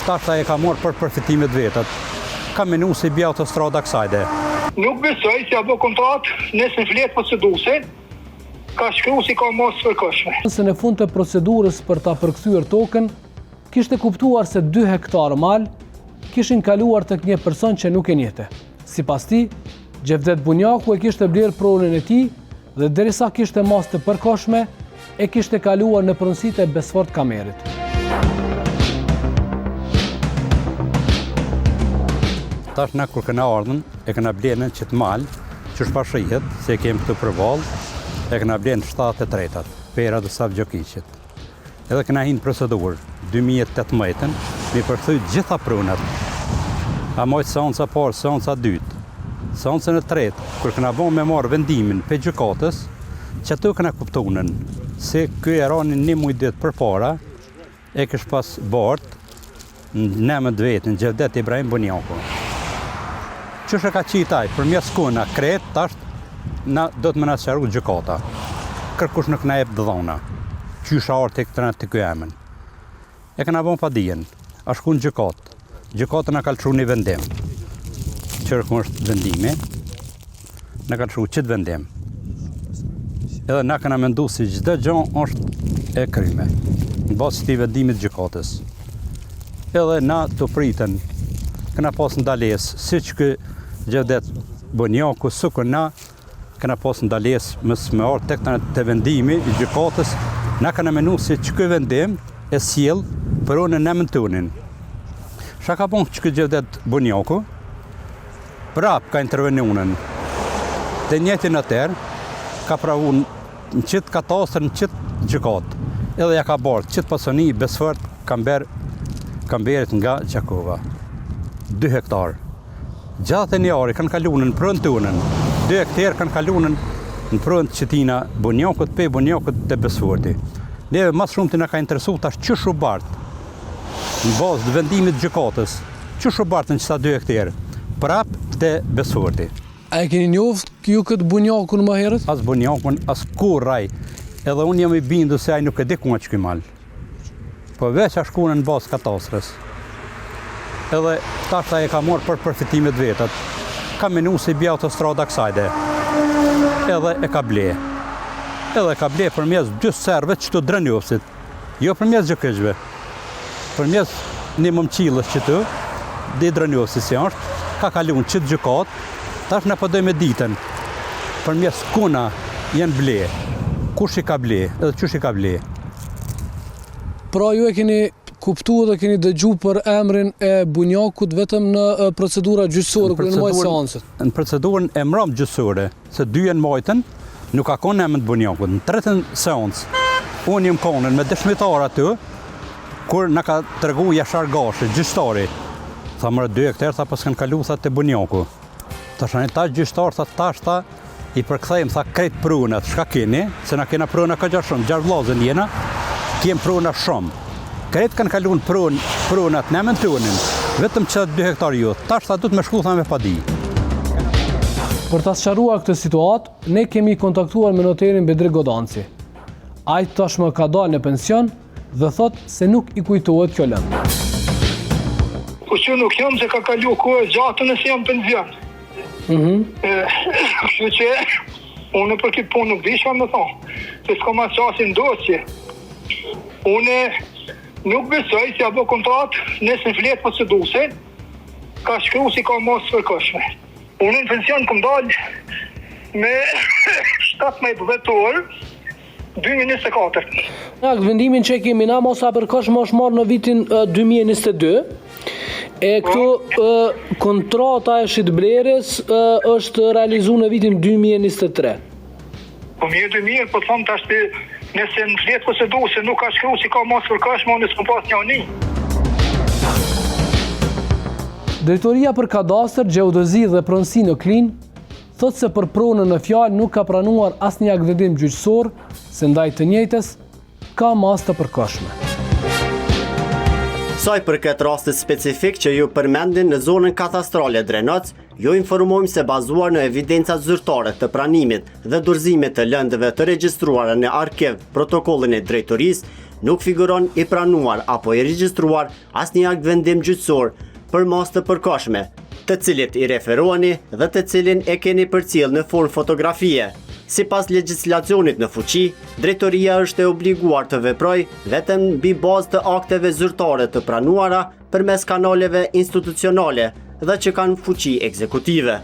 tashta e ka morë për përfitimet vetët. Ka menu si bja autostrada kësajde. Nuk besoj si apo kontrat nëse flet procedurse, ka shkru si ka mos përkoshme. Se në fund të procedurës për ta përkthyer tokën, kishte kuptuar se 2 hektarë mal kishin kaluar tek një person që nuk e njehte. Sipas tij, Gjevdet Bunjaku e kishte blerë pronën e tij dhe derisa kishte mas të përkohshme, e kishte kaluar në pronësitë e Besfort Kamerit. Tash na kur kena ardhën, e kena blerën që të mal, që shpashihet, se kemi këtu përballë, e kena blerën 73-at, pera të Sav Gjokiqit. Edhe kena hinë procedurë 2018-ën, mi përkthy gjitha prunat. A mojtë seanca parë, seanca dytë. Seancën e tretë, kur kena bon me marrë vendimin pe gjykatës, që ato kena kuptunën, se ky e rani 1 muj ditë përpara, e kish pas bartë në emën vetën Gjevdet Ibrahim Bunjaku. Qështë e ka qitaj, për mjas kuna, kretë, tash, na do të më na sqaru gjykata. Kërkush nuk na jep dhona. Qysha artë të ky emën. E kena bon pa dijen, a shku në gjykatë. Gjykata na ka lëshu një vendim. Qërë është vendimi, na ka lëshu qëtë vendim. Edhe na kena mendu si çdo gjë është e kryme, në bazë të vendimit gjykatës. Edhe na të pritën, kena pas ndalesë, si që kë Gjevdet Bunjaku, sukur na kena pas ndalesë më ardhë tek të vendimi i gjykatës, na kena menu si që kë vendim e sjell për unë në emën tonin. Shka ka bon që kë Gjevdet Bunjaku, prap ka intervenunën. Dhe njëti në tërë, ka pravu në qitë katastrë, në qitë gjykatë. Edhe ja ka bartë qitë pasoni Besfort Kamberit nga Gjakova. 2 hektarë. Gjatë e njari kanë kalunën në prënë tunën. 2 hektarë kanë kalunën në prënë qëtina Bunjakut, pe Bunjakut të Besforti. Neve mas shumë të nga ka interesu tash që shu bartë. Në bazë të vendimit gjykatës, që shu bartë në qëta 2 hektarë. Prap të Besforti. A e keni njoft ju këtë Bunjakun më herët? As Bunjakun, as kurraj. Edhe unë jam i bindu se ai nuk e di ku nga që ky mal. Po veç a shkunë në bazë katastrës. Edhe tashta e ka morë për përfitimet vetët. Ka menu si bja autostrada kësajde. Edhe e ka ble. Edhe e ka ble përmes 2 serve që të Drënjovësit. Jo përmes Gjokiqve. Përmes një mëmqilës që të, dhe Drënjovësit si është, ka kalun qëtë gjykatë, tash në përdoj me ditën, përmes kuna janë ble, kush i ka ble, edhe qysh i ka ble. Pra ju e keni kuptu dhe keni dëgju për emrin e Bunjakut vetëm në procedura gjyqësore, kërë në majtë seancët? Në procedurën e mram gjyqësore, se 2 janë majtën, nuk ka konë emrin Bunjakut. Në 3. seancë, unë jem konën me dëshmitar aty, kur në ka të regu Jashar Gashi, gjyqtari. Tha mërë 2 hektarë, tha pas kanë kalu, tha të Bunjaku. Ta shani ta gjyqtar, tha tashta, i përkthejmë, tha krejt prunat, shka keni, se na kena pruna ka gja shumë, 6 vllazën jena, kem pruna shumë. Krejt kanë kalu në prunat në emën tonin, vetëm që 2 hektarë ju, tashta du të me shku, tha me padi. Për ta sqaruar këtë situatë, ne kemi kontaktuar me noterin Bedri Godanci. Ai tashmë ka dalë në pension dhe thot se nuk i kujtohet kjo lëndë. Po që nuk jam se ka kalu kohë gjatë nëse jam pension. Kështu që unë për këtë punë nuk disha me thonë, se s'ka ma qasin dosje. Unë nuk besoj si apo kontrat nëse flet procedurse, ka shkru si ka mos përkoshme. Unë në pension këm dalë me 17 vetor 2024. Vendimin që kemi na mos a përkoshme është marrë në vitin 2022. E këtu kontrata e shitblerjes është realizu në vitin 2023. Po mirë, po thonë tash nëse në fletë procedurë se nuk ka shkru si ka mos përkoshme, unë s'kom pas një ani. Drejtoria për kadastër, gjeodezi dhe pronësi në Klin thot se për pronën në fjalë nuk ka pranuar asnjë akt vendim gjyqësor, se ndaj të njëjtës ka mas të përkohshme. Saj për këtë rastit specifik që ju përmendin në zonën katastrale Drenoc, ju informojmë se bazuar në evidencat zyrtare të pranimit dhe dorëzimit të lëndëve të regjistruara në arkiv protokollin e drejtorisë, nuk figuron i pranuar apo i regjistruar asnjë akt vendim gjyqësor për mos të përkohshme, të cilit i referuani dhe të cilin e keni përcjell në formë fotografie. Sipas legjislacionit në fuqi, drejtoria është e obliguar të veprojë vetëm mbi bazë të akteve zyrtare të pranuara përmes kanaleve institucionale dhe që kanë fuqi ekzekutive.